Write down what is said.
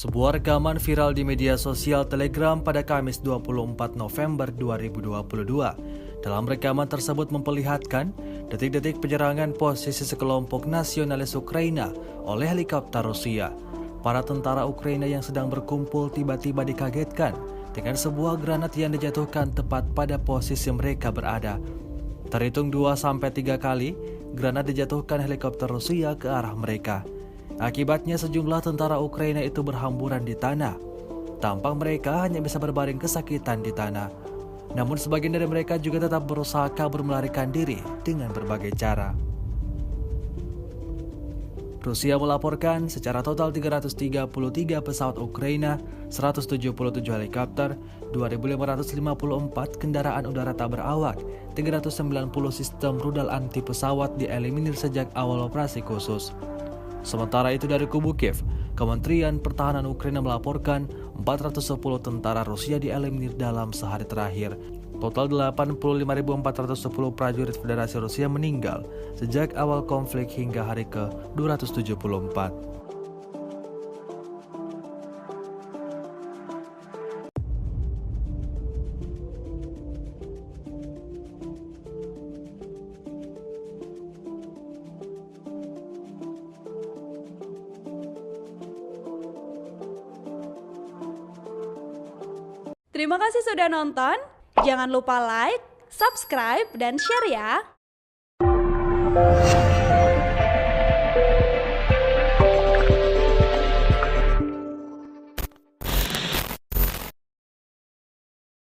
Sebuah rekaman viral di media sosial Telegram pada Kamis 24 November 2022. Dalam rekaman tersebut memperlihatkan detik-detik penyerangan posisi sekelompok nasionalis Ukraina oleh helikopter Rusia. Para tentara Ukraina yang sedang berkumpul tiba-tiba dikagetkan dengan sebuah granat yang dijatuhkan tepat pada posisi mereka berada. Terhitung 2-3 kali, granat dijatuhkan helikopter Rusia ke arah mereka. Akibatnya sejumlah tentara Ukraina itu berhamburan di tanah. Tampak mereka hanya bisa berbaring kesakitan di tanah. Namun sebagian dari mereka juga tetap berusaha kabur melarikan diri dengan berbagai cara. Rusia melaporkan secara total 333 pesawat Ukraina, 177 helikopter, 2.554 kendaraan udara tak berawak, 390 sistem rudal anti pesawat dieliminir sejak awal operasi khusus. Sementara itu dari kubu Kiev, Kementerian Pertahanan Ukraina melaporkan 410 tentara Rusia dieliminir dalam sehari terakhir. Total 85.410 prajurit Federasi Rusia meninggal sejak awal konflik hingga hari ke-274. Terima kasih sudah nonton. Jangan lupa like, subscribe, dan share ya.